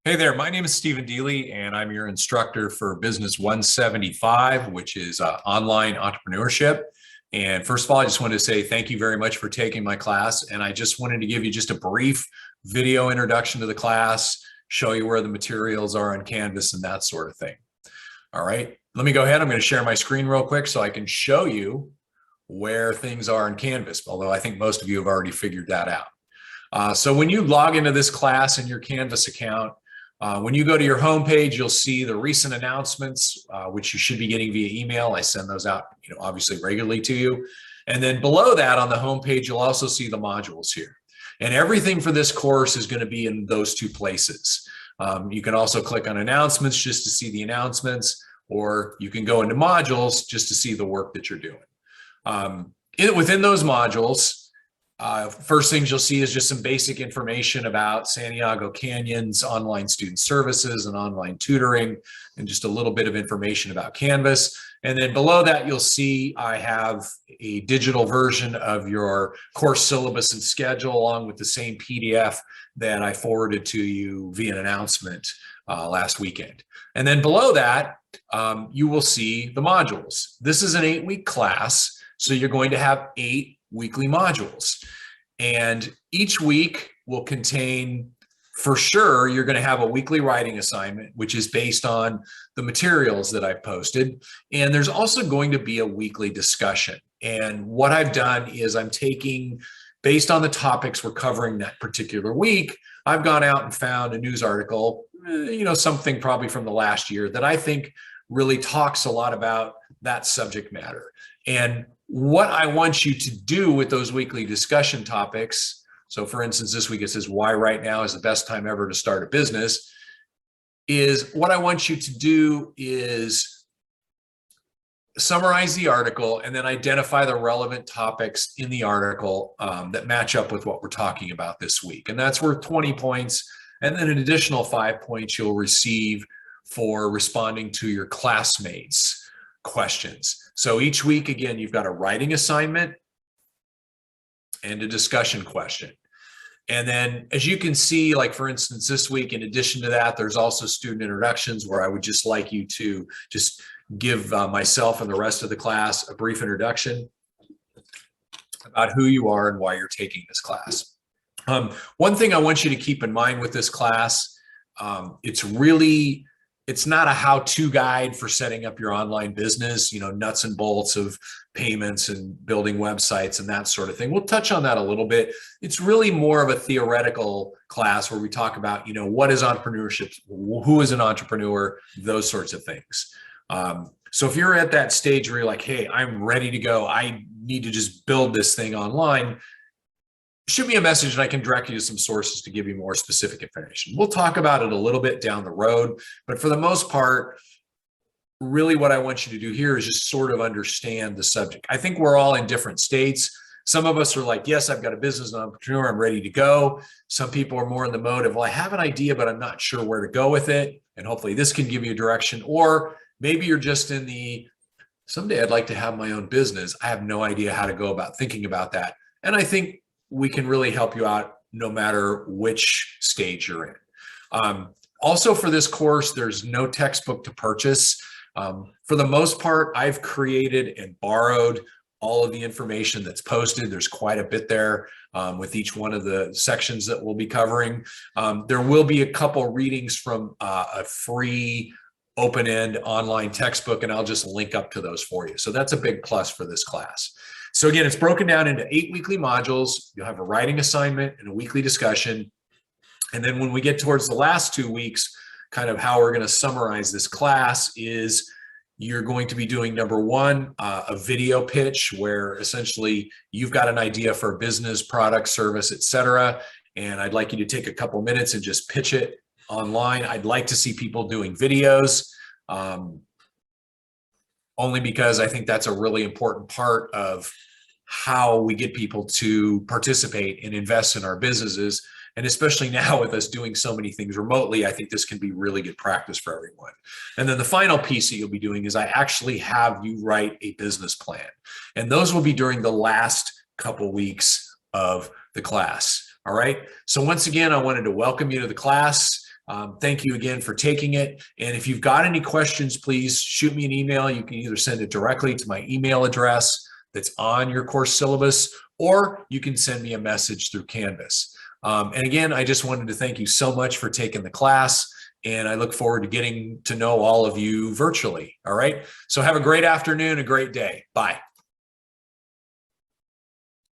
Hey there, my name is Stephen Deely, and I'm your instructor for Business 175, which is online entrepreneurship. And first of all, I just wanted to say thank you very much for taking my class. And I just wanted to give you just a brief video introduction to the class, show you where the materials are on Canvas and that sort of thing. All right, let me go ahead. I'm going to share my screen real quick so I can show you where things are in Canvas, although I think most of you have already figured that out. So when you log into this class in your Canvas account, when you go to your homepage, you'll see the recent announcements, which you should be getting via email. I send those out, obviously regularly to you. And then below that on the homepage, you'll also see the modules here. And everything for this course is going to be in those two places. You can also click on announcements just to see the announcements, or you can go into modules just to see the work that you're doing. Within those modules, first things you'll see is just some basic information about Santiago Canyon's online student services and online tutoring, and just a little bit of information about Canvas. And then below that, you'll see I have a digital version of your course syllabus and schedule, along with the same PDF that I forwarded to you via an announcement last weekend. And then below that, you will see the modules. This is an 8-week class, so you're going to have 8 weekly modules. And each week will contain, for sure, you're going to have a weekly writing assignment, which is based on the materials that I've posted. And there's also going to be a weekly discussion. And what I've done is I'm taking, based on the topics we're covering that particular week, I've gone out and found a news article, something probably from the last year that I think really talks a lot about that subject matter. And what I want you to do with those weekly discussion topics, so for instance, this week it says why right now is the best time ever to start a business, is what I want you to do is summarize the article and then identify the relevant topics in the article that match up with what we're talking about this week. And that's worth 20 points. And then an additional 5 points you'll receive for responding to your classmates' questions. So each week, again, you've got a writing assignment and a discussion question. And then as you can see, like for instance, this week, in addition to that, there's also student introductions, where I would just like you to just give myself and the rest of the class a brief introduction about who you are and why you're taking this class. One thing I want you to keep in mind with this class, it's not a how-to guide for setting up your online business, nuts and bolts of payments and building websites and that sort of thing. We'll touch on that a little bit. It's really more of a theoretical class where we talk about, what is entrepreneurship, who is an entrepreneur, those sorts of things. So if you're at that stage where you're like, hey, I'm ready to go, I need to just build this thing online, shoot me a message and I can direct you to some sources to give you more specific information. We'll talk about it a little bit down the road, but for the most part, really what I want you to do here is just sort of understand the subject. I think we're all in different states. Some of us are like, yes, I've got a business, an entrepreneur, I'm ready to go. Some people are more in the mode of, well, I have an idea, but I'm not sure where to go with it. And hopefully this can give you a direction. Or maybe you're just in the, someday I'd like to have my own business. I have no idea how to go about thinking about that. And I think we can really help you out no matter which stage you're in. Also for this course, there's no textbook to purchase. For the most part, I've created and borrowed all of the information that's posted. There's quite a bit there with each one of the sections that we'll be covering. There will be a couple readings from a free open-end online textbook, and I'll just link up to those for you. So that's a big plus for this class. So again, it's broken down into 8 weekly modules. You'll have a writing assignment and a weekly discussion. And then when we get towards the last 2 weeks, kind of how we're going to summarize this class is you're going to be doing, number one, a video pitch, where essentially you've got an idea for a business, product, service, etc. And I'd like you to take a couple minutes and just pitch it online. I'd like to see people doing videos. Only because I think that's a really important part of how we get people to participate and invest in our businesses. And especially now with us doing so many things remotely, I think this can be really good practice for everyone. And then the final piece that you'll be doing is I actually have you write a business plan. And those will be during the last couple weeks of the class. All right. So once again, I wanted to welcome you to the class. Thank you again for taking it. And if you've got any questions, please shoot me an email. You can either send it directly to my email address that's on your course syllabus, or you can send me a message through Canvas. And again, I just wanted to thank you so much for taking the class, and I look forward to getting to know all of you virtually. All right. So have a great afternoon, a great day. Bye.